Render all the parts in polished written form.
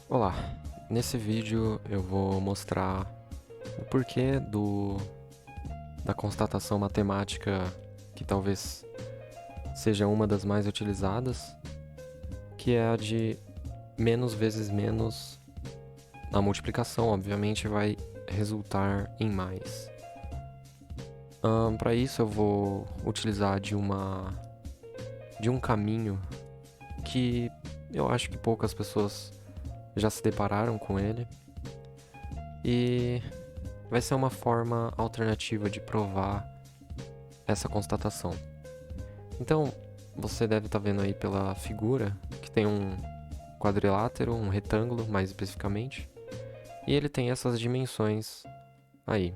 Olá, nesse vídeo eu vou mostrar o porquê da constatação matemática que talvez seja uma das mais utilizadas, que é a de menos vezes menos na multiplicação, obviamente vai resultar em mais. Para isso eu vou utilizar de um caminho que eu acho que poucas pessoas já se depararam com ele, e vai ser uma forma alternativa de provar essa constatação. Então, você deve estar vendo aí pela figura que tem um quadrilátero, um retângulo mais especificamente, e ele tem essas dimensões aí.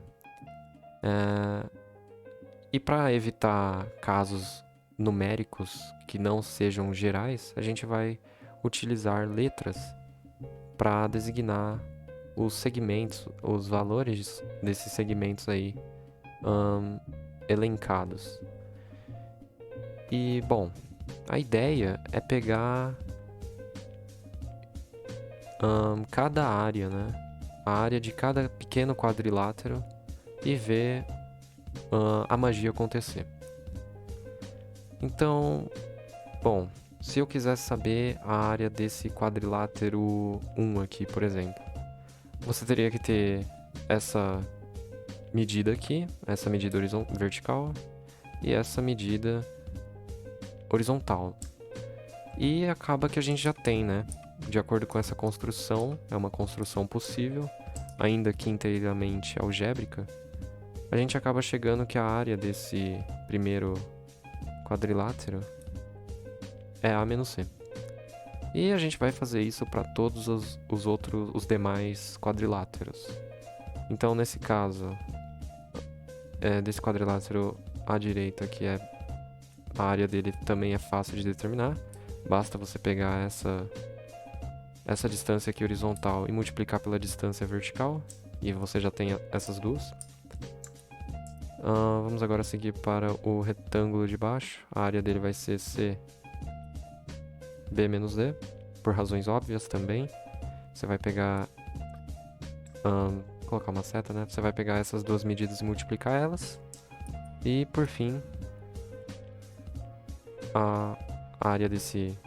E para evitar casos numéricos que não sejam gerais, a gente vai utilizar letras para designar os segmentos, os valores desses segmentos aí elencados. E, bom, a ideia é pegar cada área, né? A área de cada pequeno quadrilátero e ver a magia acontecer. Então, bom, se eu quisesse saber a área desse quadrilátero 1 aqui, por exemplo, você teria que ter essa medida aqui, essa medida vertical e essa medida horizontal. E acaba que a gente já tem, né? De acordo com essa construção, é uma construção possível, ainda que inteiramente algébrica, a gente acaba chegando que a área desse primeiro quadrilátero é A menos C. E a gente vai fazer isso para todos os demais quadriláteros. Então, nesse caso, desse quadrilátero à direita, que é a área dele também é fácil de determinar. Basta você pegar essa distância aqui horizontal e multiplicar pela distância vertical, e você já tem essas duas. Vamos agora seguir para o retângulo de baixo. A área dele vai ser C B menos D, por razões óbvias também. Você vai pegar... colocar uma seta, né? Você vai pegar essas duas medidas e multiplicar elas. E, por fim, a área desse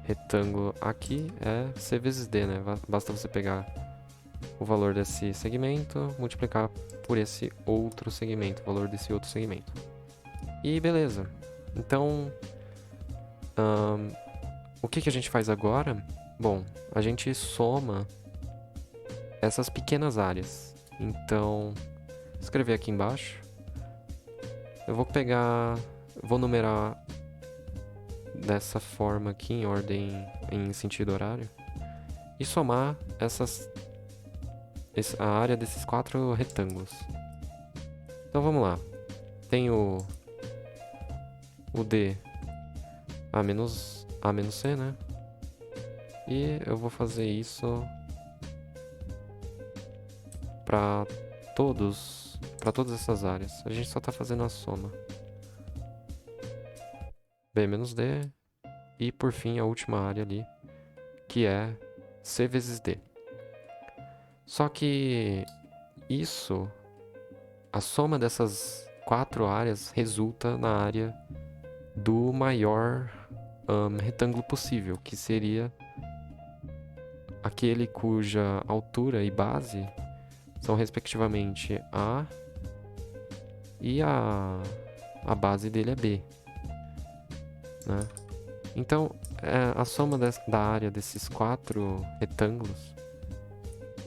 retângulo aqui é C vezes D, né? Basta você pegar o valor desse segmento, multiplicar por esse outro segmento, o valor desse outro segmento. E beleza. Então, o que a gente faz agora? Bom, a gente soma essas pequenas áreas. Então, vou escrever aqui embaixo. Eu vou numerar dessa forma aqui, em ordem, em sentido horário, e somar a área desses 4 retângulos. Então vamos lá. Tem o D A menos C, né? E eu vou fazer isso para todas essas áreas. A gente só está fazendo a soma. B menos D. E por fim a última área ali, que é C vezes D. Só que a soma dessas 4 áreas resulta na área do maior retângulo possível, que seria aquele cuja altura e base são respectivamente A e a base dele é B, né? Então, a soma da área desses 4 retângulos,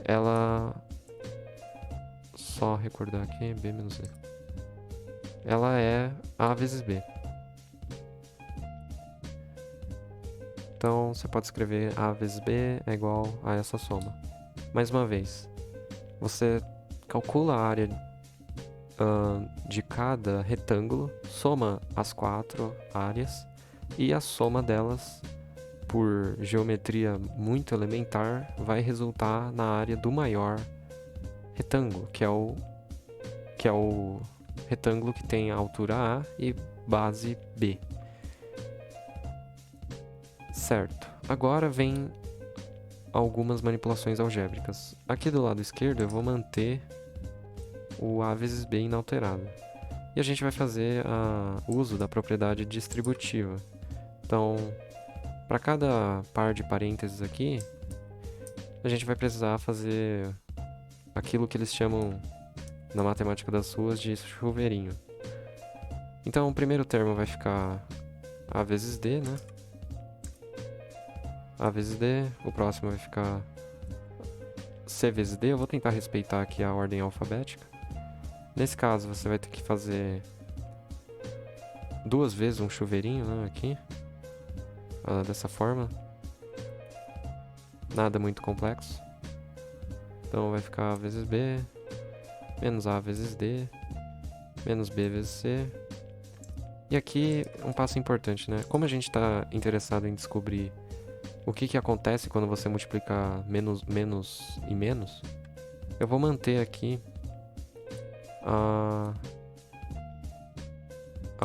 ela... Só recordar aqui, B menos D. Ela é A vezes B. Então, você pode escrever A vezes B é igual a essa soma. Mais uma vez, você calcula a área de cada retângulo, soma as 4 áreas, e a soma delas, por geometria muito elementar, vai resultar na área do maior retângulo, que é o retângulo que tem a altura A e base B. Certo. Agora vem algumas manipulações algébricas. Aqui do lado esquerdo eu vou manter o A vezes B inalterado. E a gente vai fazer uso da propriedade distributiva. Então, para cada par de parênteses aqui, a gente vai precisar fazer aquilo que eles chamam na matemática das ruas de chuveirinho. Então, o primeiro termo vai ficar A vezes D, né? A vezes D, o próximo vai ficar C vezes D. Eu vou tentar respeitar aqui a ordem alfabética. Nesse caso, você vai ter que fazer 2 vezes um chuveirinho, né, aqui. Dessa forma. Nada muito complexo. Então vai ficar A vezes B, menos A vezes D, menos B vezes C. E aqui, um passo importante, né? Como a gente está interessado em descobrir o que acontece quando você multiplica menos e menos, eu vou manter aqui a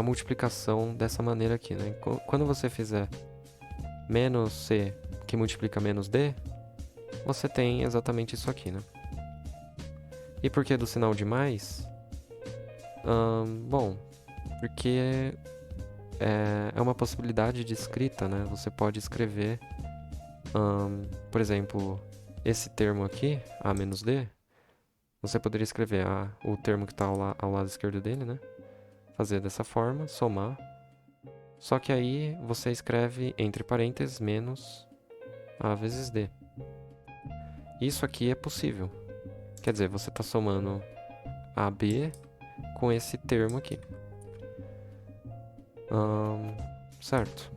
multiplicação dessa maneira aqui, né? Quando você fizer menos C que multiplica menos D, você tem exatamente isso aqui, né? E por que do sinal de mais? Bom, porque é uma possibilidade de escrita, né? Você pode escrever, por exemplo, esse termo aqui, A menos D, você poderia escrever o termo que está ao lado esquerdo dele, né? Fazer dessa forma, somar. Só que aí você escreve entre parênteses menos A vezes D. Isso aqui é possível. Quer dizer, você está somando AB com esse termo aqui. Certo.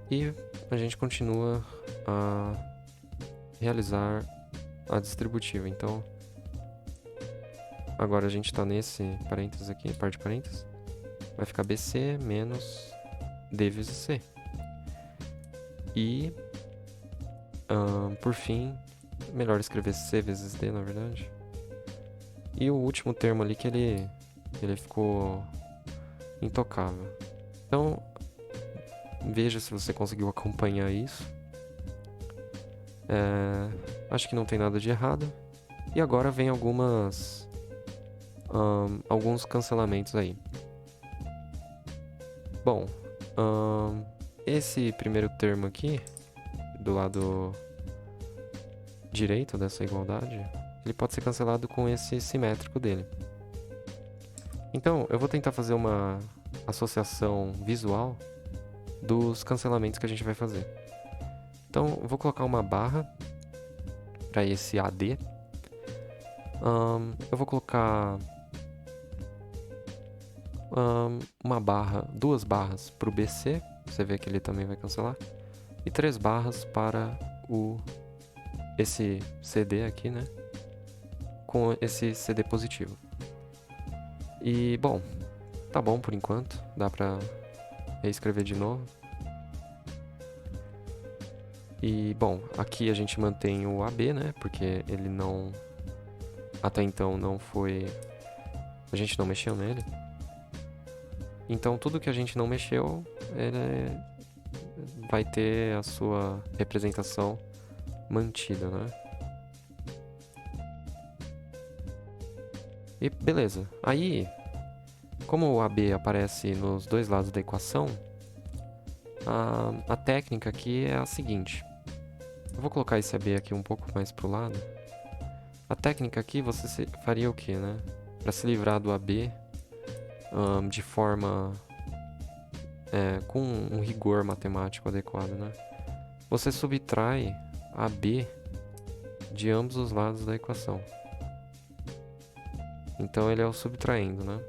E a gente continua a realizar a distributiva. Então, agora a gente está nesse parênteses aqui, par de parênteses. Vai ficar BC menos D vezes C. E, por fim, melhor escrever C vezes D, na verdade. E o último termo ali que ele ficou intocável. Então, veja se você conseguiu acompanhar isso. Acho que não tem nada de errado. E agora vem alguns cancelamentos aí. Bom, esse primeiro termo aqui, do lado direito dessa igualdade, ele pode ser cancelado com esse simétrico dele. Então, eu vou tentar fazer uma associação visual dos cancelamentos que a gente vai fazer. Então, eu vou colocar uma barra para esse AD. Eu vou colocar duas barras para o BC, você vê que ele também vai cancelar, e 3 barras para esse CD aqui, né, com esse CD positivo. E, bom, tá bom por enquanto, dá pra reescrever de novo. E, bom, aqui a gente mantém o AB, né, porque ele até então não foi, a gente não mexeu nele. Então, tudo que a gente não mexeu, ele vai ter a sua representação mantida, né? E beleza. Aí, como o AB aparece nos dois lados da equação, a técnica aqui é a seguinte. Eu vou colocar esse AB aqui um pouco mais pro lado. A técnica aqui, você faria o que, né? Para se livrar do AB de forma com um rigor matemático adequado, né? Você subtrai AB de ambos os lados da equação. Então ele é o subtraindo, né?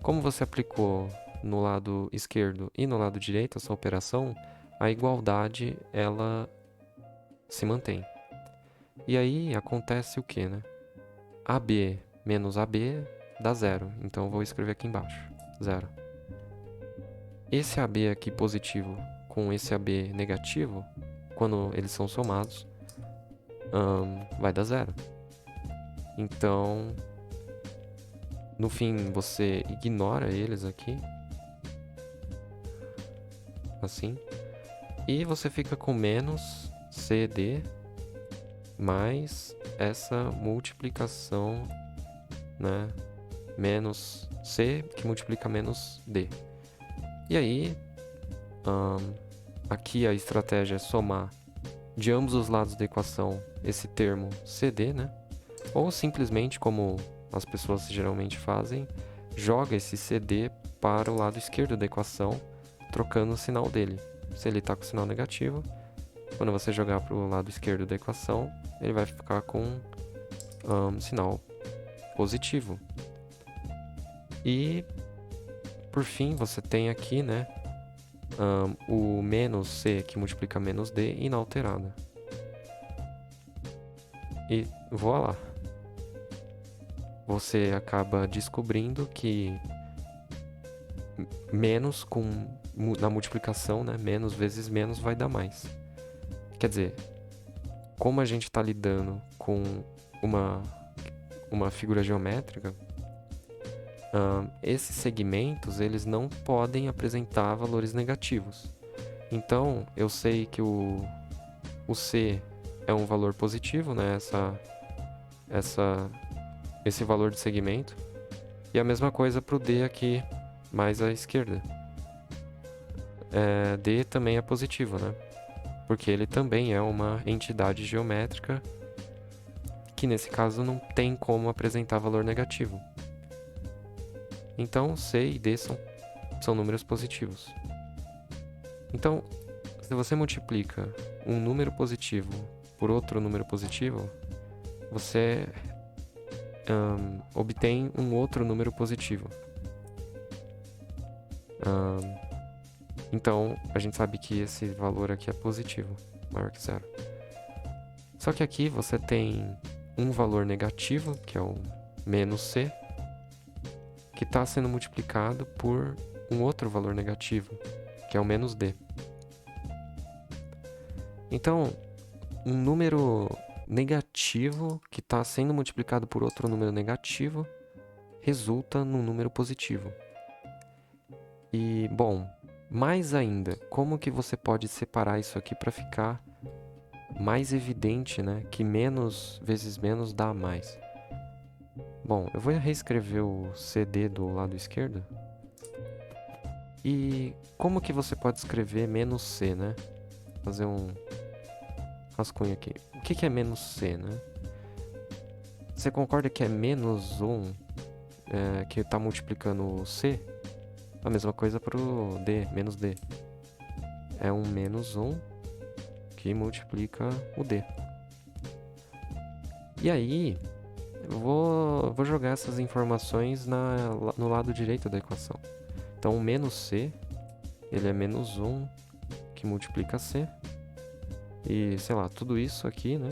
Como você aplicou no lado esquerdo e no lado direito essa operação, a igualdade ela se mantém. E aí acontece o que, né? AB menos AB dá 0. Então eu vou escrever aqui embaixo, 0. Esse AB aqui positivo com esse AB negativo, quando eles são somados, vai dar 0. Então, no fim, você ignora eles aqui, assim, e você fica com menos CD mais essa multiplicação, né, menos C que multiplica menos D. E aí, aqui a estratégia é somar de ambos os lados da equação esse termo CD, né? Ou simplesmente, como as pessoas geralmente fazem, joga esse CD para o lado esquerdo da equação, trocando o sinal dele. Se ele está com sinal negativo, quando você jogar para o lado esquerdo da equação, ele vai ficar com sinal positivo. E, por fim, você tem aqui, né, o menos C que multiplica menos D inalterado. E voilá! Você acaba descobrindo que menos na multiplicação, né, menos vezes menos vai dar mais. Quer dizer, como a gente está lidando com uma figura geométrica, esses segmentos eles não podem apresentar valores negativos. Então, eu sei que o C é um valor positivo, né? Esse valor de segmento. E a mesma coisa para o D aqui, mais à esquerda. D também é positivo, né? Porque ele também é uma entidade geométrica que, nesse caso, não tem como apresentar valor negativo. Então, C e D são números positivos. Então, se você multiplica um número positivo por outro número positivo, você obtém um outro número positivo. Então, a gente sabe que esse valor aqui é positivo, maior que zero. Só que aqui você tem um valor negativo, que é o menos C, que está sendo multiplicado por um outro valor negativo, que é o menos D. Então, um número negativo que está sendo multiplicado por outro número negativo resulta num número positivo. E, bom, mais ainda, como que você pode separar isso aqui para ficar mais evidente, né, que menos vezes menos dá mais? Bom, eu vou reescrever o CD do lado esquerdo. E como que você pode escrever menos C, né? Fazer um rascunho aqui. O que é menos C, né? Você concorda que é menos 1 que está multiplicando o C? A mesma coisa para o D, menos D. É um menos 1 que multiplica o D. E aí, eu vou jogar essas informações no lado direito da equação. Então, o menos C, ele é menos 1 que multiplica C. E, sei lá, tudo isso aqui, né,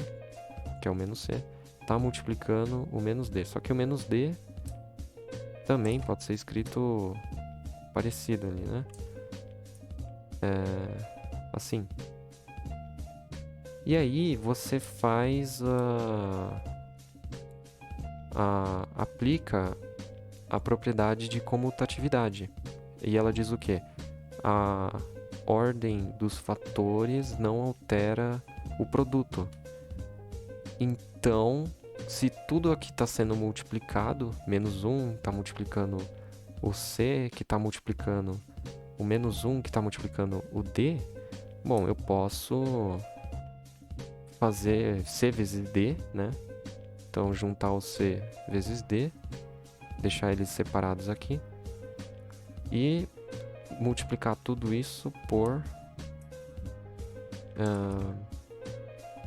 que é o menos C, tá multiplicando o menos D. Só que o menos D também pode ser escrito parecido ali, né? Assim. E aí você faz aplica a propriedade de comutatividade. E ela diz o quê? A ordem dos fatores não altera o produto. Então, se tudo aqui está sendo multiplicado, menos 1 está multiplicando o C, que está multiplicando o menos 1, que está multiplicando o D, bom, eu posso fazer C vezes D, né? Então, juntar o C vezes D, deixar eles separados aqui, e multiplicar tudo isso por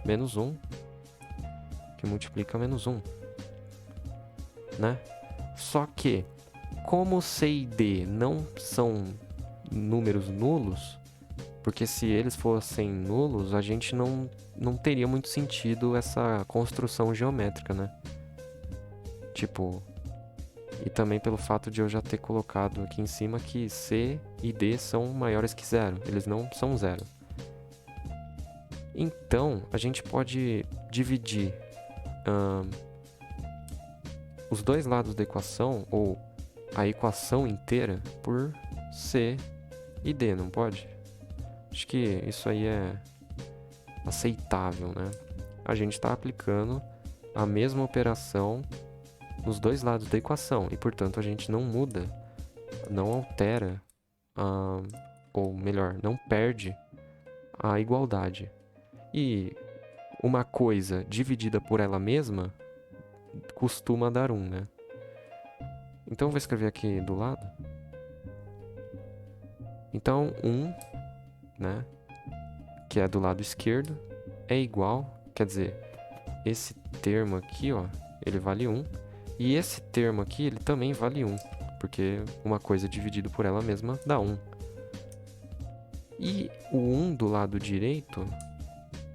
menos 1, que multiplica menos 1, né? Só que, como C e D não são números nulos, porque se eles fossem nulos, a gente não teria muito sentido essa construção geométrica, né? Tipo, e também pelo fato de eu já ter colocado aqui em cima que C e D são maiores que zero, eles não são zero. Então, a gente pode dividir os dois lados da equação, ou a equação inteira, por C e D, não pode? Acho que isso aí aceitável, né? A gente está aplicando a mesma operação nos dois lados da equação e, portanto, a gente não muda, não altera, ou melhor, não perde a igualdade. E uma coisa dividida por ela mesma costuma dar 1, né? Então, eu vou escrever aqui do lado. Então, 1, né, que é do lado esquerdo, é igual, quer dizer, esse termo aqui, ó, ele vale 1. E esse termo aqui, ele também vale 1, porque uma coisa dividida por ela mesma dá 1. E o 1 do lado direito,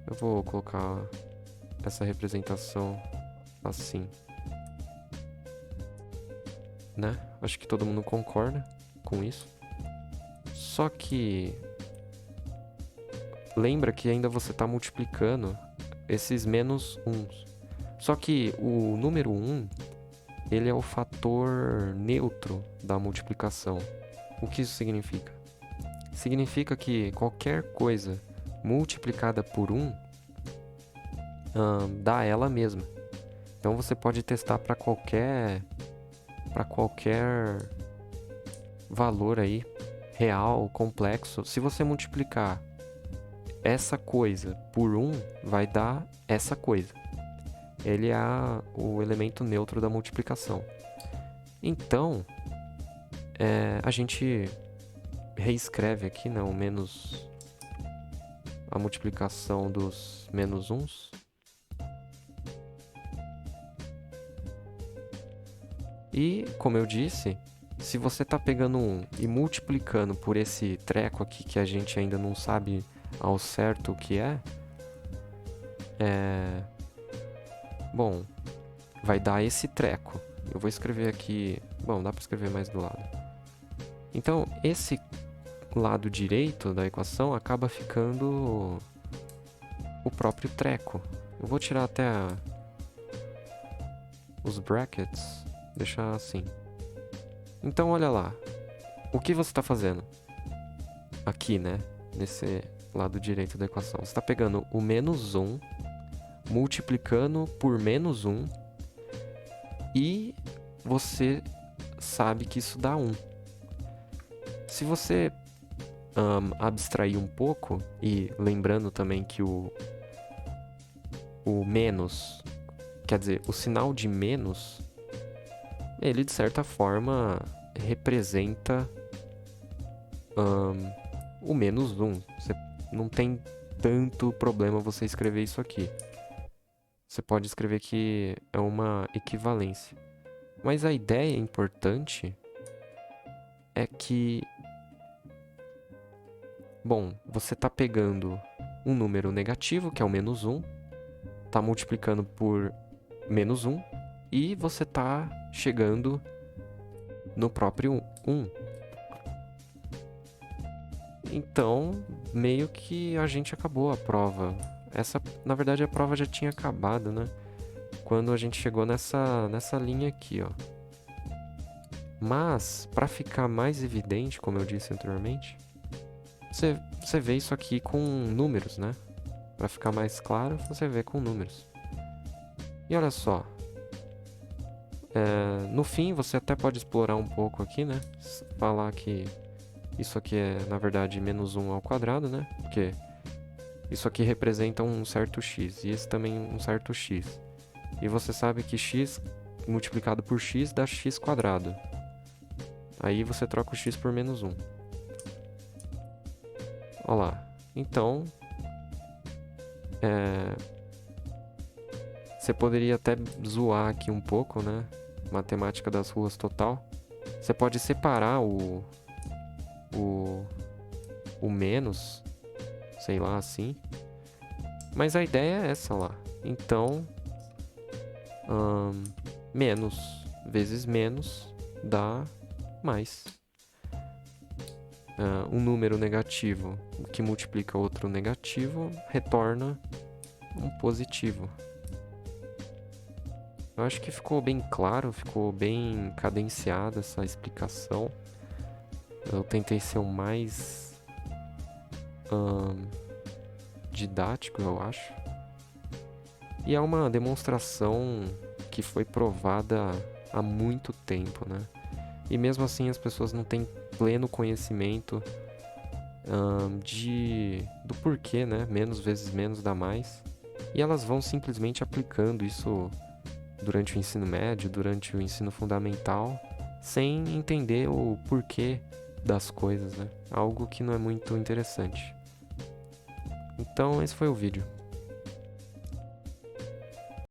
eu vou colocar essa representação assim, né? Acho que todo mundo concorda com isso. Só que lembra que ainda você está multiplicando esses menos 1s. Só que o número 1, ele é o fator neutro da multiplicação. O que isso significa? Significa que qualquer coisa multiplicada por 1 dá ela mesma. Então você pode testar para qualquer valor aí, real, complexo. Se você multiplicar essa coisa por 1, vai dar essa coisa. Ele é o elemento neutro da multiplicação. Então, a gente reescreve aqui, né, o menos, a multiplicação dos menos 1s. E, como eu disse, se você está pegando 1 e multiplicando por esse treco aqui que a gente ainda não sabe ao certo o que bom, vai dar esse treco. Eu vou escrever aqui... Bom, dá para escrever mais do lado. Então, esse lado direito da equação acaba ficando o próprio treco. Eu vou tirar até os brackets, deixar assim. Então, olha lá. O que você está fazendo? Aqui, né? Nesse lado direito da equação. Você está pegando o menos 1, multiplicando por menos 1, e você sabe que isso dá 1. Se você abstrair um pouco, e lembrando também que o menos, quer dizer, o sinal de menos, ele de certa forma representa o menos 1. Você não tem tanto problema você escrever isso aqui. Você pode escrever que é uma equivalência. Mas a ideia importante é que, bom, você está pegando um número negativo, que é o menos 1, está multiplicando por menos 1, e você está chegando no próprio 1. Então, meio que a gente acabou a prova. Na verdade, a prova já tinha acabado, né? Quando a gente chegou nessa linha aqui, ó. Mas, para ficar mais evidente, como eu disse anteriormente, você vê isso aqui com números, né? Para ficar mais claro, você vê com números. E olha só. No fim, você até pode explorar um pouco aqui, né? Falar que isso aqui é, na verdade, menos 1 ao quadrado, né? Porque isso aqui representa um certo x, e esse também um certo x. E você sabe que x multiplicado por x dá x quadrado. Aí você troca o x por menos 1. Olha lá. Então, você poderia até zoar aqui um pouco, né? Matemática das ruas total. Você pode separar o menos, sei lá, assim. Mas a ideia é essa lá. Então, menos vezes menos dá mais. Um número negativo que multiplica outro negativo retorna um positivo. Eu acho que ficou bem claro, ficou bem cadenciada essa explicação. Eu tentei ser o mais didático, eu acho. E é uma demonstração que foi provada há muito tempo, né? E mesmo assim as pessoas não têm pleno conhecimento do porquê, né? Menos vezes menos dá mais. E elas vão simplesmente aplicando isso durante o ensino médio, durante o ensino fundamental, sem entender o porquê das coisas, né? Algo que não é muito interessante. Então esse foi o vídeo.